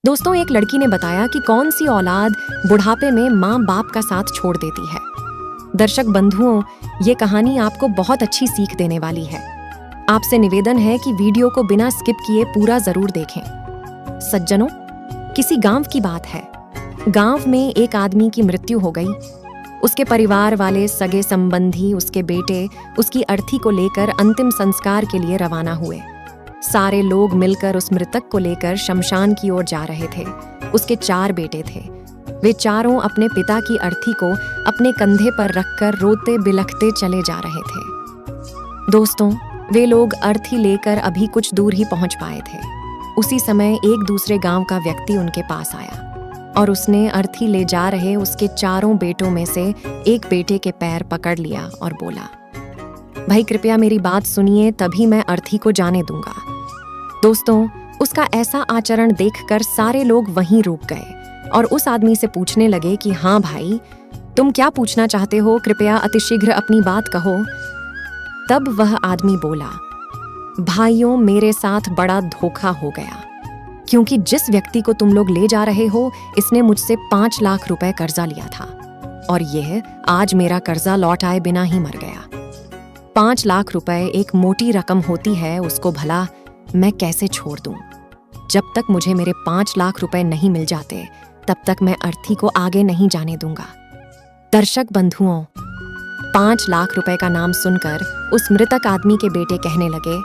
दोस्तों, एक लड़की ने बताया कि कौन सी औलाद बुढ़ापे में माँ बाप का साथ छोड़ देती है। दर्शक बंधुओं, ये कहानी आपको बहुत अच्छी सीख देने वाली है। आपसे निवेदन है कि वीडियो को बिना स्किप किए पूरा जरूर देखें। सज्जनों, किसी गांव की बात है। गांव में एक आदमी की मृत्यु हो गई। उसके परिवार वाले, सगे संबंधी, उसके बेटे उसकी अर्थी को लेकर अंतिम संस्कार के लिए रवाना हुए। सारे लोग मिलकर उस मृतक को लेकर शमशान की ओर जा रहे थे। उसके 4 बेटे थे। वे चारों अपने पिता की अर्थी को अपने कंधे पर रखकर रोते बिलखते चले जा रहे थे। दोस्तों, वे लोग अर्थी लेकर अभी कुछ दूर ही पहुंच पाए थे। उसी समय एक दूसरे गांव का व्यक्ति उनके पास आया और उसने अर्थी ले जा रहे उसके 4 बेटों में से एक बेटे के पैर पकड़ लिया और बोला, भाई कृपया मेरी बात सुनिए, तभी मैं अर्थी को जाने दूंगा। दोस्तों, उसका ऐसा आचरण देखकर सारे लोग वहीं रुक गए और उस आदमी से पूछने लगे कि हाँ भाई, तुम क्या पूछना चाहते हो? कृपया अतिशीघ्र अपनी बात कहो। तब वह आदमी बोला, भाइयों, मेरे साथ बड़ा धोखा हो गया, क्योंकि जिस व्यक्ति को तुम लोग ले जा रहे हो, इसने मुझसे 5 लाख रुपए कर्जा लिया था और यह आज मेरा कर्जा लौट आए बिना ही मर गया। 5 लाख रुपए एक मोटी रकम होती है, उसको भला मैं कैसे छोड़ दूं? जब तक मुझे मेरे 5 लाख रुपए नहीं मिल जाते, तब तक मैं अर्थी को आगे नहीं जाने दूंगा। दर्शक बंधुओं, 5 लाख रुपए का नाम सुनकर उस मृतक आदमी के बेटे कहने लगे,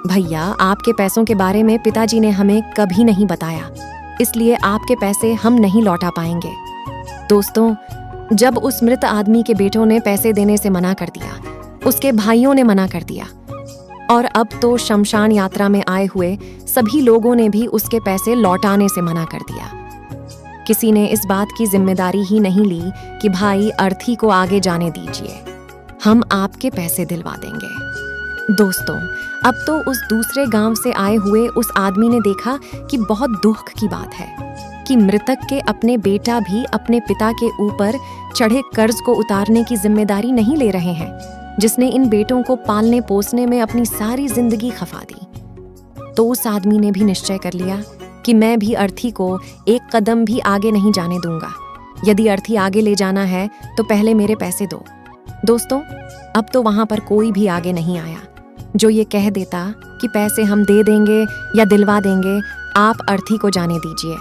भैया, आपके पैसों के बारे में पिताजी ने हमें कभी नहीं बताया, इसलिए आपके पैसे हम नहीं लौटा पाएंगे। दोस्तों, जब उस मृत आदमी के बेटों ने पैसे देने से मना कर दिया, उसके भाइयों ने मना कर दिया और अब तो शमशान यात्रा में आए हुए सभी लोगों ने भी उसके पैसे लौटाने से मना कर दिया। किसी ने इस बात की जिम्मेदारी ही नहीं ली कि भाई अर्थी को आगे जाने दीजिए, हम आपके पैसे दिलवा देंगे। दोस्तों, अब तो उस दूसरे गांव से आए हुए उस आदमी ने देखा कि बहुत दुख की बात है कि मृतक के अपने बेटा भी अपने पिता के ऊपर चढ़े कर्ज को उतारने की जिम्मेदारी नहीं ले रहे हैं, जिसने इन बेटों को पालने पोसने में अपनी सारी जिंदगी खपा दी। तो उस आदमी ने भी निश्चय कर लिया कि मैं भी अर्थी को एक कदम भी आगे नहीं जाने दूंगा। यदि अर्थी आगे ले जाना है तो पहले मेरे पैसे दो। दोस्तों, अब तो वहां पर कोई भी आगे नहीं आया जो ये कह देता कि पैसे हम दे देंगे या दिलवा देंगे, आप अर्थी को जाने दीजिए।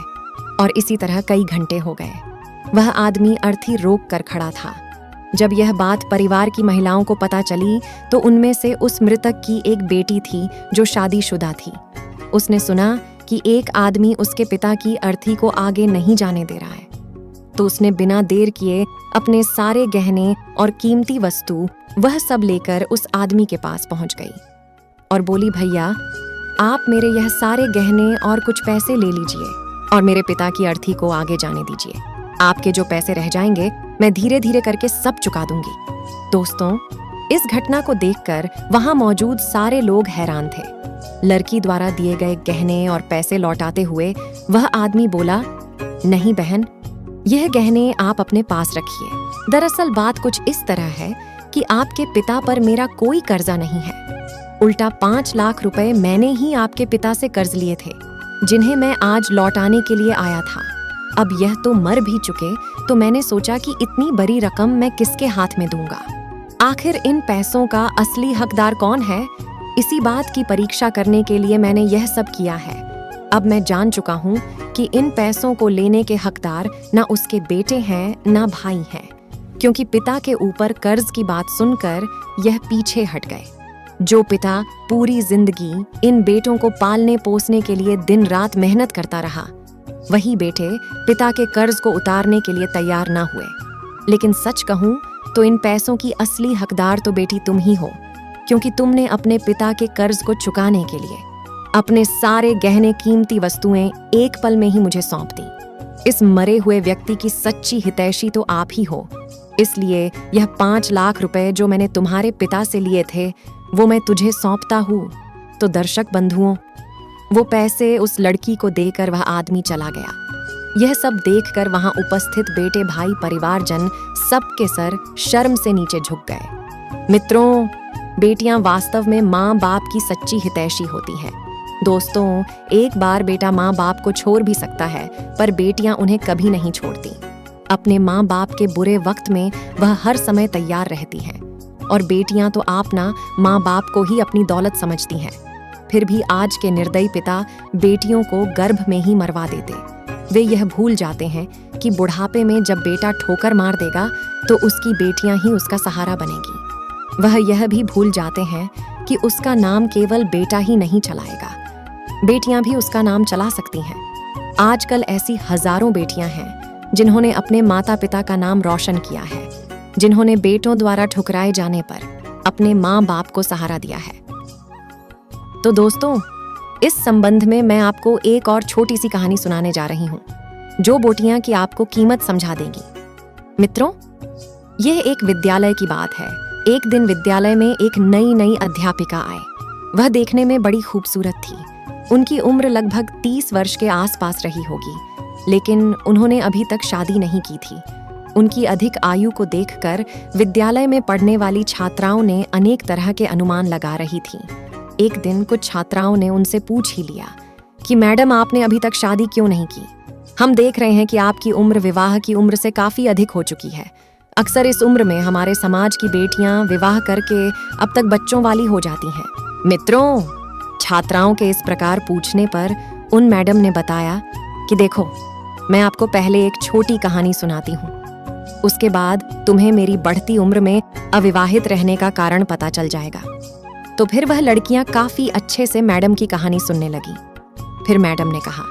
और इसी तरह कई घंटे हो गए। वह आदमी अर्थी रोक कर खड़ा था। जब यह बात परिवार की महिलाओं को पता चली तो उनमें से उस मृतक की एक बेटी थी जो शादीशुदा थी। उसने सुना कि एक आदमी उसके पिता की अर्थी को आगे नहीं जाने दे रहा है, तो उसने बिना देर किए अपने सारे गहने और कीमती वस्तु वह सब लेकर उस आदमी के पास पहुंच गई और बोली, भैया, आप मेरे यह सारे गहने और कुछ पैसे ले लीजिए और मेरे पिता की अर्थी को आगे जाने दीजिए। आपके जो पैसे रह जाएंगे मैं धीरे धीरे करके सब चुका दूंगी। दोस्तों, इस घटना को देखकर वहां मौजूद सारे लोग हैरान थे। लड़की द्वारा दिए गए गहने और पैसे लौटाते हुए वह आदमी बोला, नहीं बहन, यह गहने आप अपने पास रखिए। दरअसल बात कुछ इस तरह है कि आपके पिता पर मेरा कोई कर्जा नहीं है, उल्टा 5 लाख रुपए मैंने ही आपके पिता से कर्ज लिए थे, जिन्हें मैं आज लौटाने के लिए आया था। अब यह तो मर भी चुके, तो मैंने सोचा कि इतनी बड़ी रकम मैं किसके हाथ में दूंगा? आखिर इन पैसों का असली हकदार कौन है? इसी बात की परीक्षा करने के लिए मैंने यह सब किया है। अब मैं जान चुका हूँ कि इन पैसों को लेने के हकदार ना उसके बेटे हैं ना भाई हैं, क्योंकि पिता के ऊपर कर्ज की बात सुनकर यह पीछे हट गए। जो पिता पूरी जिंदगी इन बेटों को पालने पोसने के लिए दिन रात मेहनत करता रहा, वही बेटे पिता के कर्ज को उतारने के लिए तैयार ना हुए। लेकिन सच कहूं तो इन पैसों की असली हकदार तो बेटी तुम ही हो, क्योंकि तुमने अपने पिता के कर्ज को चुकाने के लिए अपने सारे गहने कीमती वस्तुएं एक पल में ही मुझे सौंप दी। इस मरे हुए व्यक्ति की सच्ची हितैषी तो आप ही हो, इसलिए यह 5 लाख रुपए जो मैंने तुम्हारे पिता से लिए थे वो मैं तुझे सौंपता हूँ। तो दर्शक बंधुओं, वो पैसे उस लड़की को देकर वह आदमी चला गया। यह सब देखकर वहां उपस्थित बेटे, भाई, परिवारजन सबके सर शर्म से नीचे झुक गए। मित्रों, बेटियां वास्तव में माँ बाप की सच्ची हितैषी होती हैं। दोस्तों, एक बार बेटा माँ बाप को छोड़ भी सकता है, पर बेटियां उन्हें कभी नहीं छोड़ती। अपने माँ बाप के बुरे वक्त में वह हर समय तैयार रहती हैं, और बेटियां तो अपना माँ बाप को ही अपनी दौलत समझती हैं। फिर भी आज के निर्दयी पिता बेटियों को गर्भ में ही मरवा देते। वे यह भूल जाते हैं कि बुढ़ापे में जब बेटा ठोकर मार देगा तो उसकी बेटियां ही उसका सहारा बनेगी। वह यह भी भूल जाते हैं कि उसका नाम केवल बेटा ही नहीं चलाएगा, बेटियां भी उसका नाम चला सकती हैं। आजकल ऐसी हजारों बेटियां हैं जिन्होंने अपने माता पिता का नाम रोशन किया है, जिन्होंने बेटों द्वारा ठुकराए जाने पर अपने माँ बाप को सहारा दिया है। तो दोस्तों, इस संबंध में मैं आपको एक और छोटी सी कहानी सुनाने जा रही हूँ, जो बोटियां की आपको कीमत समझा देगी। मित्रों, यह एक विद्यालय की बात है। एक दिन विद्यालय में एक नई अध्यापिका आए। वह देखने में बड़ी खूबसूरत थी। उनकी उम्र लगभग 30 वर्ष के आसपास रही होगी, लेकिन उन्होंने अभी तक शादी नहीं की थी। उनकी अधिक आयु को देखकर विद्यालय में पढ़ने वाली छात्राओं ने अनेक तरह के अनुमान लगा रही थीं। एक दिन कुछ छात्राओं ने उनसे पूछ ही लिया कि मैडम, आपने अभी तक शादी क्यों नहीं की? हम देख रहे हैं कि आपकी उम्र विवाह की उम्र से काफी अधिक हो चुकी है। अक्सर इस उम्र में हमारे समाज की बेटियां विवाह करके अब तक बच्चों वाली हो जाती हैं। मित्रों, छात्राओं के इस प्रकार पूछने पर उन मैडम ने बताया कि देखो, मैं आपको पहले एक छोटी कहानी सुनाती हूँ, उसके बाद तुम्हें मेरी बढ़ती उम्र में अविवाहित रहने का कारण पता चल जाएगा। तो फिर वह लड़कियां काफी अच्छे से मैडम की कहानी सुनने लगी। फिर मैडम ने कहा,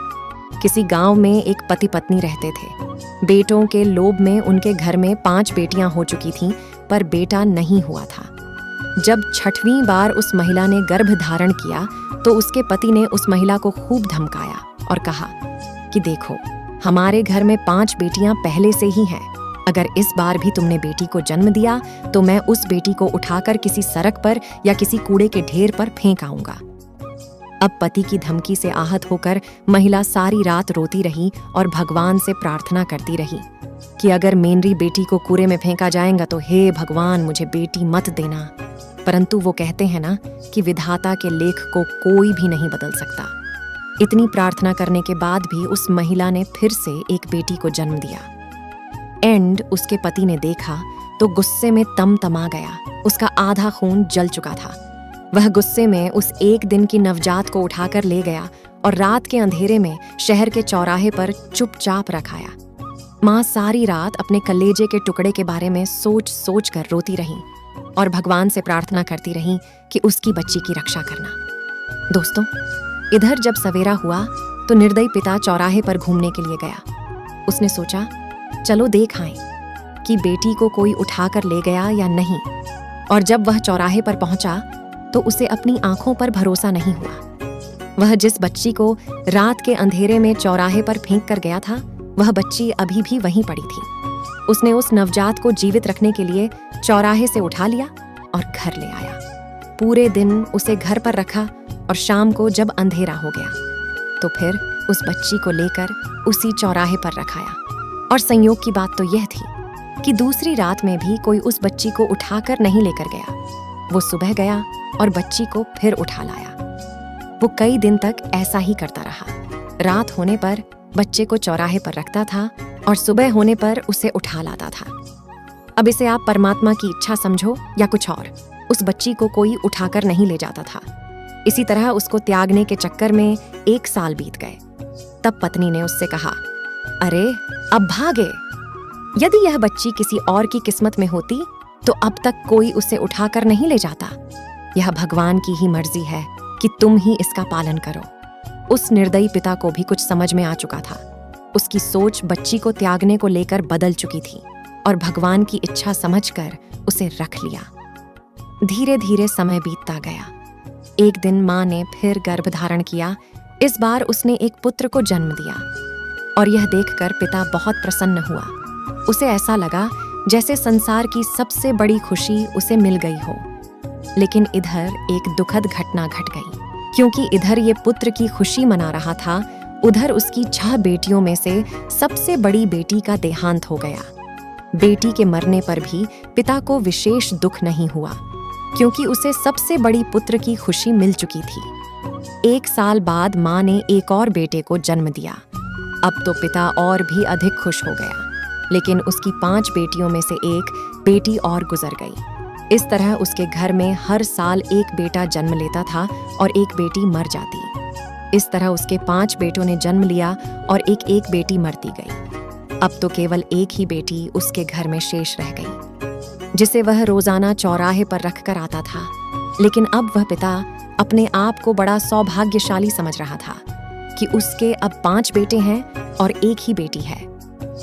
किसी गांव में एक पति पत्नी रहते थे। बेटों के लोभ में उनके घर में 5 बेटियां हो चुकी थीं, पर बेटा नहीं हुआ था। जब 6वीं बार उस महिला ने गर्भ धारण किया तो उसके पति ने उस महिला को खूब धमकाया और कहा कि देखो, हमारे घर में 5 बेटियां पहले से ही हैं। अगर इस बार भी तुमने बेटी को जन्म दिया तो मैं उस बेटी को उठाकर किसी सड़क पर या किसी कूड़े के ढेर पर फेंक आऊंगा। अब पति की धमकी से आहत होकर महिला सारी रात रोती रही और भगवान से प्रार्थना करती रही कि अगर मेरी बेटी को कूड़े में फेंका जाएगा तो हे भगवान, मुझे बेटी मत देना। परंतु वो कहते हैं ना कि विधाता के लेख को कोई भी नहीं बदल सकता। इतनी प्रार्थना करने के बाद भी उस महिला ने फिर से एक बेटी को जन्म दिया। उसके पति ने देखा तो गुस्से में तमा गया। उसका आधा खून जल चुका था। वह गुस्से में उस एक दिन की नवजात को उठाकर ले गया और रात के अंधेरे में शहर के चौराहे पर चुपचाप रखाया। माँ सारी रात अपने कलेजे के टुकड़े के बारे में सोच कर रोती रही और भगवान से प्रार्थना करती रही कि उसकी बच्ची की रक्षा करना। दोस्तों, इधर जब सवेरा हुआ तो निर्दयी पिता चौराहे पर घूमने के लिए गया। उसने सोचा, चलो देख आएं कि बेटी को कोई उठाकर ले गया या नहीं। और जब वह चौराहे पर पहुंचा तो उसे अपनी आंखों पर भरोसा नहीं हुआ। वह जिस बच्ची को रात के अंधेरे में चौराहे पर फेंक कर गया था, वह बच्ची अभी भी वहीं पड़ी थी। उसने उस नवजात को जीवित रखने के लिए चौराहे से उठा लिया और घर ले आया। पूरे दिन उसे घर पर रखा और शाम को जब अंधेरा हो गया तो फिर उस बच्ची को लेकर उसी चौराहे पर रखाया। और संयोग की बात तो यह थी कि दूसरी रात में भी कोई उस बच्ची को उठाकर नहीं लेकर गया। वो सुबह गया और बच्ची को फिर उठा लाया। वो कई दिन तक ऐसा ही करता रहा। रात होने पर बच्चे को चौराहे पर रखता था और सुबह होने पर उसे उठा लाता था। अब इसे आप परमात्मा की इच्छा समझो या कुछ और, उस बच्ची को कोई उठाकर नहीं ले जाता था। इसी तरह उसको त्यागने के चक्कर में 1 साल बीत गए। तब पत्नी ने उससे कहा, अरे अब भागे। यदि यह बच्ची किसी और की किस्मत में होती तो अब तक कोई उसे उठाकर नहीं ले जाता। यह भगवान की ही मर्जी है कि तुम ही इसका पालन करो। उस निर्दयी पिता को भी कुछ समझ में आ चुका था। उसकी सोच बच्ची को त्यागने को लेकर बदल चुकी थी और भगवान की इच्छा समझकर उसे रख लिया। धीरे धीरे समय बीतता गया। एक दिन माँ ने फिर गर्भ धारण किया। इस बार उसने एक पुत्र को जन्म दिया और यह देखकर पिता बहुत प्रसन्न हुआ। उसे ऐसा लगा जैसे संसार की सबसे बड़ी खुशी उसे मिल गई हो। लेकिन इधर एक दुखद घटना घट गई, क्योंकि इधर ये पुत्र की खुशी मना रहा था, उधर उसकी 6 बेटियों में से सबसे बड़ी बेटी का देहांत हो गया। बेटी के मरने पर भी पिता को विशेष दुख नहीं हुआ, क्योंकि उसे सबसे बड़ी पुत्र की खुशी मिल चुकी थी। 1 साल बाद माँ ने एक और बेटे को जन्म दिया। अब तो पिता और भी अधिक खुश हो गया, लेकिन उसकी 5 बेटियों में से एक बेटी और गुजर गई। इस तरह उसके घर में हर साल एक बेटा जन्म लेता था और एक बेटी मर जाती। इस तरह उसके 5 बेटों ने जन्म लिया और एक बेटी मरती गई। अब तो केवल एक ही बेटी उसके घर में शेष रह गई, जिसे वह रोजाना चौराहे पर रखकर आता था। लेकिन अब वह पिता अपने आप को बड़ा सौभाग्यशाली समझ रहा था कि उसके अब 5 बेटे हैं और एक ही बेटी है।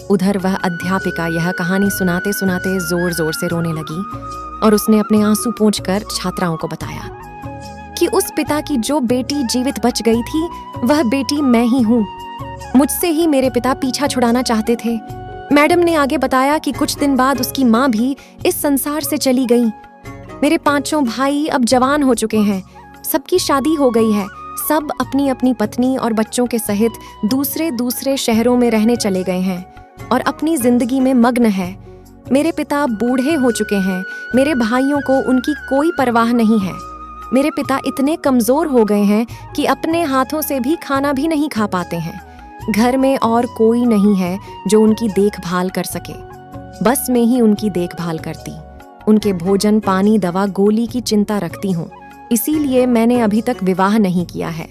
उधर वह अध्यापिका यह कहानी सुनाते सुनाते जोर जोर से रोने लगी और उसने अपने आंसू पोंछकर छात्राओं को बताया कि उस पिता की जो बेटी जीवित बच गई थी, वह बेटी मैं ही हूँ। मुझसे ही मेरे पिता पीछा छुड़ाना चाहते थे। मैडम ने आगे बताया कि कुछ दिन बाद उसकी माँ भी इस संसार से चली गई। मेरे 5 भाई अब जवान हो चुके हैं, सबकी शादी हो गई है, सब अपनी अपनी पत्नी और बच्चों के सहित दूसरे शहरों में रहने चले गए हैं और अपनी जिंदगी में मग्न है। मेरे पिता बूढ़े हो चुके हैं, मेरे भाइयों को उनकी कोई परवाह नहीं है। मेरे पिता इतने कमजोर हो गए हैं कि अपने हाथों से भी खाना भी नहीं खा पाते हैं। घर में और कोई नहीं है जो उनकी देखभाल कर सके। बस मैं ही उनकी देखभाल करती, उनके भोजन, पानी, दवा, गोली की चिंता रखती हूँ। इसीलिए मैंने अभी तक विवाह नहीं किया है।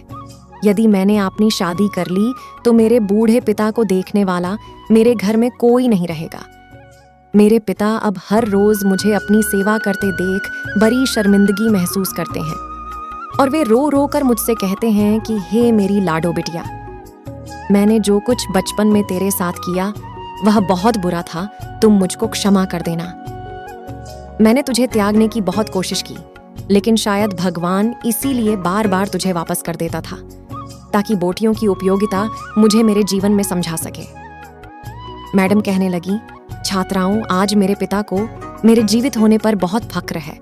यदि मैंने अपनी शादी कर ली तो मेरे बूढ़े पिता को देखने वाला मेरे घर में कोई नहीं रहेगा। मेरे पिता अब हर रोज मुझे अपनी सेवा करते देख बड़ी शर्मिंदगी महसूस करते हैं और वे रो रो कर मुझसे कहते हैं कि हे मेरी लाडो बिटिया, मैंने जो कुछ बचपन में तेरे साथ किया वह बहुत बुरा था, तुम मुझको क्षमा कर देना। मैंने तुझे त्यागने की बहुत कोशिश की, लेकिन शायद भगवान इसीलिए बार बार तुझे वापस कर देता था, ताकि बेटियों की उपयोगिता मुझे मेरे जीवन में समझा सके। मैडम कहने लगी, छात्राओं, आज मेरे पिता को मेरे जीवित होने पर बहुत फक्र है।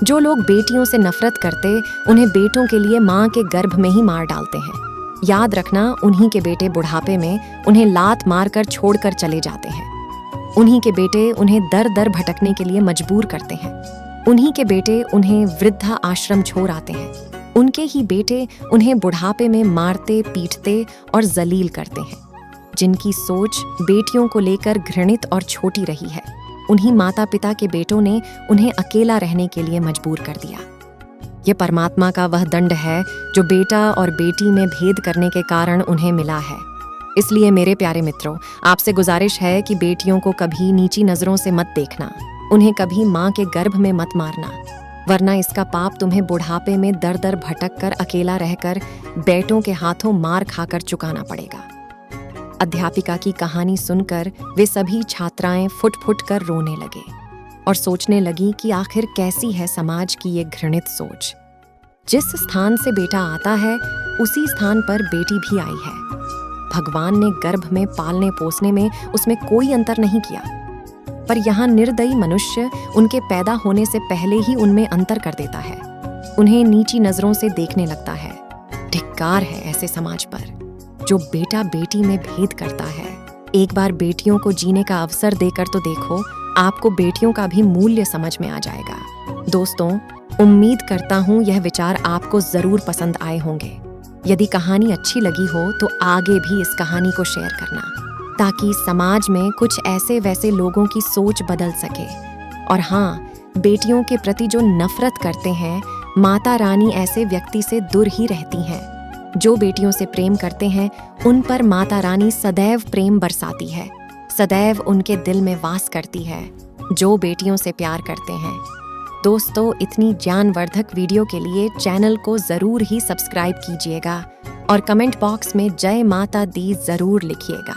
जो लोग बेटियों से नफरत करते, उन्हें बेटों के लिए माँ के गर्भ में ही मार डालते हैं। याद रखना, उन्हीं के बेटे बुढ़ापे में उन्हें लात मारकर छोड़कर चले जाते हैं। उन्हीं के बेटे उन्हें दर दर भटकने के लिए मजबूर करते हैं। उन्हीं के बेटे उन्हें वृद्धा आश्रम छोड़ आते हैं। उनके ही बेटे उन्हें बुढ़ापे में मारते, पीटते और जलील करते हैं। जिनकी सोच बेटियों को लेकर घृणित और छोटी रही है, उन्हीं माता पिता के बेटों ने उन्हें अकेला रहने के लिए मजबूर कर दिया। ये परमात्मा का वह दंड है जो बेटा और बेटी में भेद करने के कारण उन्हें मिला है। इसलिए मेरे प्यारे मित्रों, आपसे गुजारिश है कि बेटियों को कभी नीची नजरों से मत देखना, उन्हें कभी माँ के गर्भ में मत मारना, वरना इसका पाप तुम्हें बुढ़ापे में दर दर भटक कर अकेला रहकर बेटों के हाथों मार खाकर चुकाना पड़ेगा। अध्यापिका की कहानी सुनकर वे सभी छात्राएं फुट फुट कर रोने लगे और सोचने लगी कि आखिर कैसी है समाज की ये घृणित सोच। जिस स्थान से बेटा आता है, उसी स्थान पर बेटी भी आई है। भगवान ने गर्भ में पालने पोसने में उसमें कोई अंतर नहीं किया, पर यहाँ निर्दयी मनुष्य उनके पैदा होने से पहले ही उनमें अंतर कर देता है, उन्हें नीची नजरों से देखने लगता है। धिक्कार है ऐसे समाज पर जो बेटा बेटी में भेद करता है। एक बार बेटियों को जीने का अवसर देकर तो देखो, आपको बेटियों का भी मूल्य समझ में आ जाएगा। दोस्तों, उम्मीद करता हूँ यह विचार आपको जरूर पसंद आए होंगे। यदि कहानी अच्छी लगी हो तो आगे भी इस कहानी को शेयर करना, ताकि समाज में कुछ ऐसे वैसे लोगों की सोच बदल सके। और हाँ, बेटियों के प्रति जो नफरत करते हैं, माता रानी ऐसे व्यक्ति से दूर ही रहती हैं। जो बेटियों से प्रेम करते हैं, उन पर माता रानी सदैव प्रेम बरसाती है, सदैव उनके दिल में वास करती है, जो बेटियों से प्यार करते हैं। दोस्तों, इतनी ज्ञानवर्धक वीडियो के लिए चैनल को जरूर ही सब्सक्राइब कीजिएगा और कमेंट बॉक्स में जय माता दी जरूर लिखिएगा।